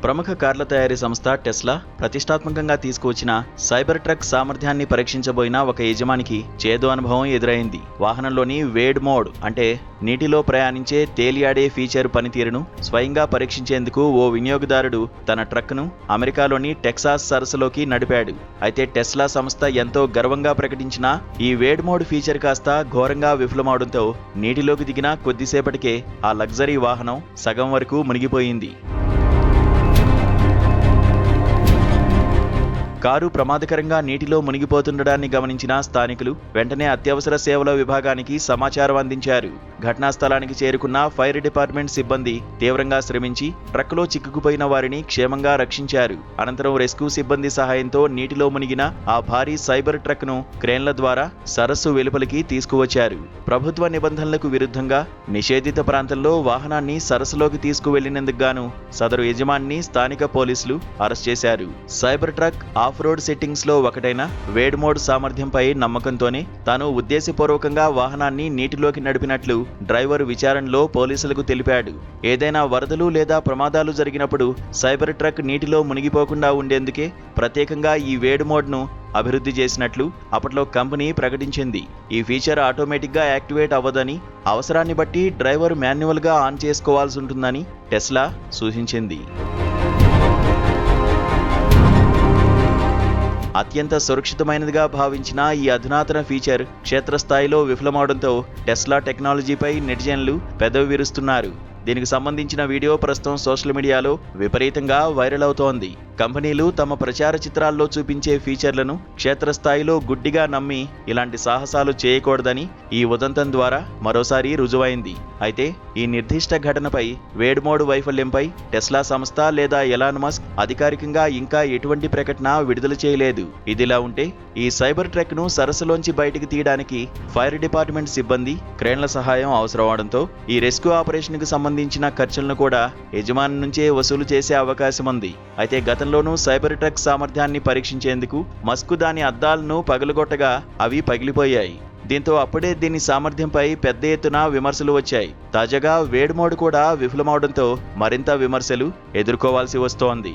ప్రముఖ కార్ల తయారీ సంస్థ టెస్లా ప్రతిష్టాత్మకంగా తీసుకువచ్చిన సైబర్ ట్రక్ సామర్థ్యాన్ని పరీక్షించబోయిన ఒక యజమానికి చేదు అనుభవం ఎదురైంది. వాహనంలోని వేడ్ మోడ్ అంటే నీటిలో ప్రయాణించే తేలియాడే ఫీచర్ పనితీరును స్వయంగా పరీక్షించేందుకు ఓ వినియోగదారుడు తన ట్రక్ను అమెరికాలోని టెక్సాస్ సరస్సులోకి నడిపాడు. అయితే టెస్లా సంస్థ ఎంతో గర్వంగా ప్రకటించిన ఈ వేడ్ మోడ్ ఫీచర్ కాస్త ఘోరంగా విఫలమవడంతో నీటిలోకి దిగిన కొద్దిసేపటికే ఆ లగ్జరీ వాహనం సగం వరకు మునిగిపోయింది. కారు ప్రమాదకరంగా నీటిలో మునిగిపోతుండడాన్ని గమనించిన స్థానికులు వెంటనే అత్యవసర సేవల విభాగానికి సమాచారం అందించారు. ఘటనా స్థలానికి చేరుకున్న ఫైర్ డిపార్ట్మెంట్ సిబ్బంది తీవ్రంగా శ్రమించి ట్రక్కులో చిక్కుకుపోయిన వారిని క్షేమంగా రక్షించారు. అనంతరం రెస్క్యూ సిబ్బంది సహాయంతో నీటిలో మునిగిన ఆ భారీ సైబర్ ట్రక్ను క్రేన్ల ద్వారా సరస్సు వెలుపలికి తీసుకువచ్చారు. ప్రభుత్వ నిబంధనలకు విరుద్ధంగా నిషేధిత ప్రాంతంలో వాహనాన్ని సరస్సులోకి తీసుకువెళ్లినందుకు గాను సదరు యజమానిని స్థానిక పోలీసులు అరెస్ట్ చేశారు. Cyber truck of road settings లో ఒకటైన వేడ్ మోడ్ సామర్థ్యంపై నమ్మకంతోనే తాను ఉద్దేశపూర్వకంగా వాహనాన్ని నీటిలోకి నడిపినట్లు డ్రైవర్ విచారణలో పోలీసులకు తెలిపాడు. ఏదైనా వరదలు లేదా ప్రమాదాలు జరిగినప్పుడు సైబర్ ట్రక్ నీటిలో మునిగిపోకుండా ఉండేందుకే ప్రత్యేకంగా ఈ వేడ్ మోడ్ను అభివృద్ధి చేసినట్లు అప్పట్లో కంపెనీ ప్రకటించింది. ఈ ఫీచర్ ఆటోమేటిక్గా యాక్టివేట్ అవ్వదని, అవసరాన్ని బట్టి డ్రైవర్ మాన్యువల్గా ఆన్ చేసుకోవాల్సి ఉంటుందని టెస్లా సూచించింది. అత్యంత సురక్షితమైనదిగా భావించిన ఈ అధునాతన ఫీచర్ క్షేత్రస్థాయిలో విఫలమవడంతో టెస్లా టెక్నాలజీపై నెటిజన్లు పెదవి విరుస్తున్నారు. దీనికి సంబంధించిన వీడియో ప్రస్తుతం సోషల్ మీడియాలో విపరీతంగా వైరల్ అవుతోంది. కంపెనీలు తమ ప్రచార చిత్రాల్లో చూపించే ఫీచర్లను క్షేత్రస్థాయిలో గుడ్డిగా నమ్మి ఇలాంటి సాహసాలు చేయకూడదని ఈ ఉదంతం ద్వారా మరోసారి రుజువైంది. అయితే ఈ నిర్దిష్ట ఘటనపై వేడ్ మోడ్ వైఫల్యంపై టెస్లా సంస్థ లేదా ఎలాన్ మస్క్ అధికారికంగా ఇంకా ఎటువంటి ప్రకటన విడుదల చేయలేదు. ఇదిలా ఉంటే ఈ సైబర్ ట్రక్ ను సరస్సులోంచి బయటికి తీయడానికి ఫైర్ డిపార్ట్మెంట్ సిబ్బంది క్రేన్ల సహాయం అవసరం అవడంతో ఈ రెస్క్యూ ఆపరేషన్ కు సంబంధించిన ఖర్చులను కూడా యజమాని నుంచే వసూలు చేసే అవకాశం ఉంది. అయితే గతంలోనూ సైబర్ ట్రక్ సామర్థ్యాన్ని పరీక్షించేందుకు మస్క్ దాని అద్దాలను పగలగొట్టగా అవి పగిలిపోయాయి. దీంతో అప్పుడే దీని సామర్థ్యంపై పెద్ద ఎత్తున విమర్శలు వచ్చాయి. తాజాగా వేడ్ మోడ్ కూడా విఫలమవడంతో మరింత విమర్శలు ఎదుర్కోవాల్సి వస్తోంది.